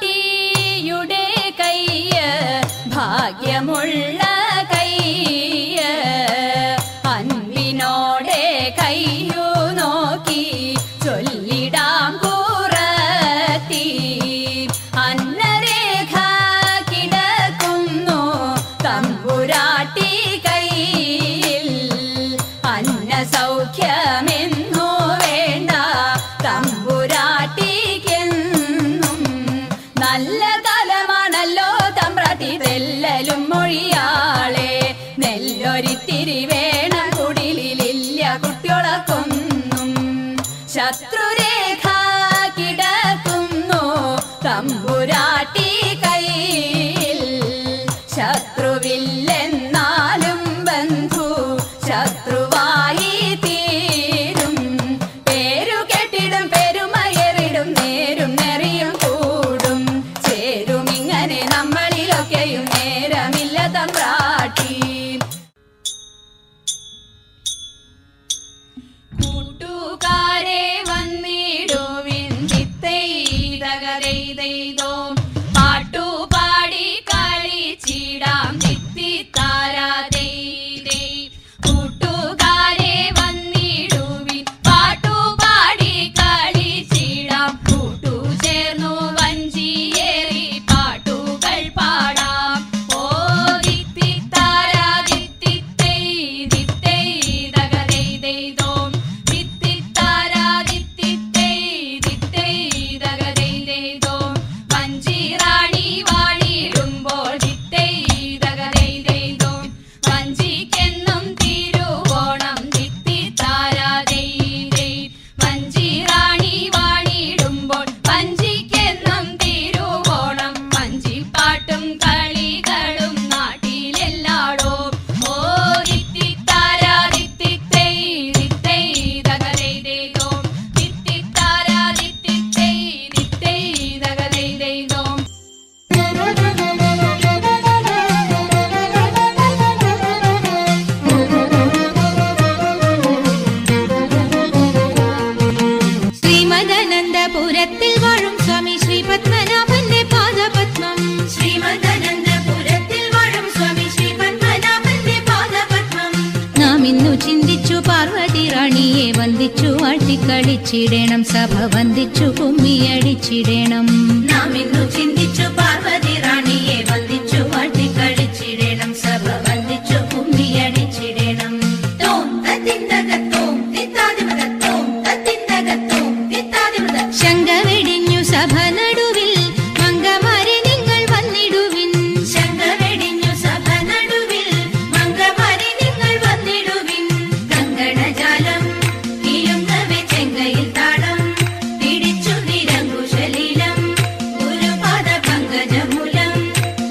തമ്പുരാട്ടിയുടെ കയ്യ് ഭാഗ്യമുള്ള കയ്യ്, അൻപിനോടെ കയ്യു നോക്കി ചൊല്ലിടാം കൂറത്തി. അന്നരേഖ കിടക്കുന്നു തമ്പുരാട്ടി കയ്യിൽ, അന്ന സൗഖ്യമെന്നു വേണ്ട തമ്പുരാട്ടിക്കെന്നും. നല്ല കാലമാണല്ലോ തമ്പ്രാട്ടി തെല്ലലും മൊഴി തമ്പുരാട്ടി കയ്യിൽ ശത്രുവില്ലെന്നാലും ബന്ധു ശത്രുവായി തീരും പേരു കെട്ടിടും പെരുമയറിടും നേരും നെറിയും കൂടും ചേരും ഇങ്ങനെ നമ്മളിലൊക്കെയും നേരമില്ല തമ്പ്രാട്ടി കൂട്ടുകാരെ വന്നിടുവിൻ ചിത്തൈതകരൈതോ പാട്ടുപാടി കളിച്ചിടാം ചിത്തിത്താരാതേ കൂട്ടുകാരെ വന്നിടുവിൻ പാട്ടുപാടി കളിച്ചിടാം കൂട്ടു ചേർന്നു വഞ്ചിയേറി പാട്ടുകൾ പാടാം ഓ ദിത്തിത്താരാ ദിത്തിത്തൈ ദിത്തൈതകരൈതോ ദിത്തിത്താരാ ദിത്തിത്തൈ ദിത്തൈതകരൈതോ വഞ്ചിറാണി വാണിടുമ്പോൾ ദിത്തൈതകരൈതോ വഞ്ചിക്കെന്നും തിരുവോണം ദിത്തിത്താരാ വഞ്ചിറാണി വാണിടുമ്പോൾ വഞ്ചിക്കെന്നും തിരുവോണം വഞ്ചിപ്പാട്ടും കളികളും നാട്ടിലെല്ലാടോ ഓ ദിത്തിത്താരാ ദിത്തിത്തൈ ദിത്തൈതകരൈതോ ദിത്തിത്താരാ ദിത്തിത്തൈ ദിത്തൈതകരൈതോ ശ്രീമദനന്ദപുരത്തിൽ വാഴും സ്വാമി ശ്രീ പത്മനാഭന്റെ പാദപത്മം ശ്രീമദനന്ദപുരത്തിൽ വാഴും സ്വാമി ശ്രീ പത്മനാഭന്റെ പാദപത്മം നാം ഇന്നു ചിന്തിച്ചു പാർവതി റാണിയെ വന്ദിച്ചു വാഴ്ത്തിക്കളിച്ചിടണം സഭ വന്ദിച്ചു കുമ്മിയടിച്ചിടണം നാം ഇന്നു ചിന്തിച്ചു പാർവതി റാണിയെ വന്ദിച്ചു വാഴ്ത്തിക്കളിച്ചിടണം സഭ വന്ദിച്ചു കുമ്മിയടിച്ചിടണം തോം തത്തിന്തകത്തോം തിത്താദിമതത്തോം തത്തിന്തകത്തോം തിത്താദിമത ശങ്ക വെടിഞ്ഞു സഭ നടുവിൽ മംഗമാരെ നിങ്ങൾ വന്നിടുവിൻ ശങ്ക വെടിഞ്ഞു സഭ നടുവിൽ മംഗമാരെ നിങ്ങൾ വന്നിടുവിൻ കങ്കണജാലം കിലുങ്ങവെ ചെങ്കയിൽ താളം പിടിച്ചു നിരങ്കുശലീലം ഗുരുപാദ പങ്കജമൂലം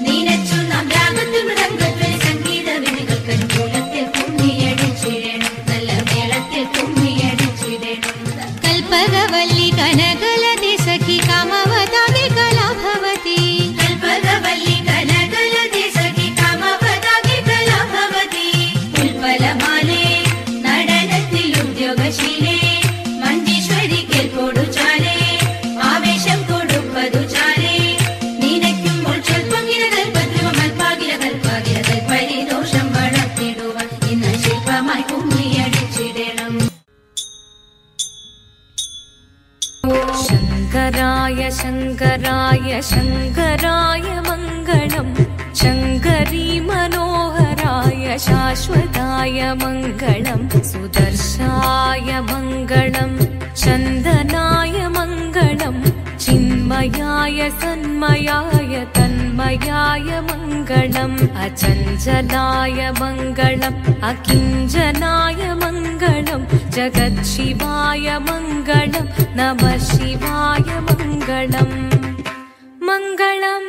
നീനച്ചു നാം രാഗത്തിൽ മൃദംഗത്തിൽ സംഗീത വിധികൾക്ക് അനുകൂലത്തിൽ കുമ്മിയടിച്ചിടണം നല്ല മേളത്തിൽ കുമ്മിയടിച്ചിടണം കൽപ്പകവല്ലി കനകലതി സഖി കാമവതാകെ കലാഭവതി കൽപ്പകവല്ലി കനകലതി സഖി കാമവതാകെ കലാഭവതി ഉൽപ്പലമാലേ നടനത്തിൽ ഉദ്യോഗശീലേ മഞ്ചീശ്വരി കേൾപ്പോടു ചാലേ ആവേശം കൊടുപ്പതു ചാലേ നീനയ്ക്കുമ്പോൾ സ്വൽപ്പമിര കൽപ്പദ്രുവ മൽപ്പാകില കൽപ്പാകില കൽപ്പരിദോഷം വളർത്തിടുവാൻ ഇന്ന് ശില്പമായി കുമ്മിയടിച്ചിടണം ശങ്കരായ ശങ്കരായ ശങ്കരായ മംഗളം ശങ്കരീ മനോഹരായ ശാശ്വതായ മംഗളം സുദർശായ മംഗളം ചന്ദനായ മംഗളം ചിന്മയായ സന്മയായ തന്മയായ മംഗളം അചഞ്ചലായ മംഗളം അകിഞ്ചനായ മംഗളം ജഗത്ശിവായ മംഗളം നമഃ ശിവായ മംഗളം മംഗളം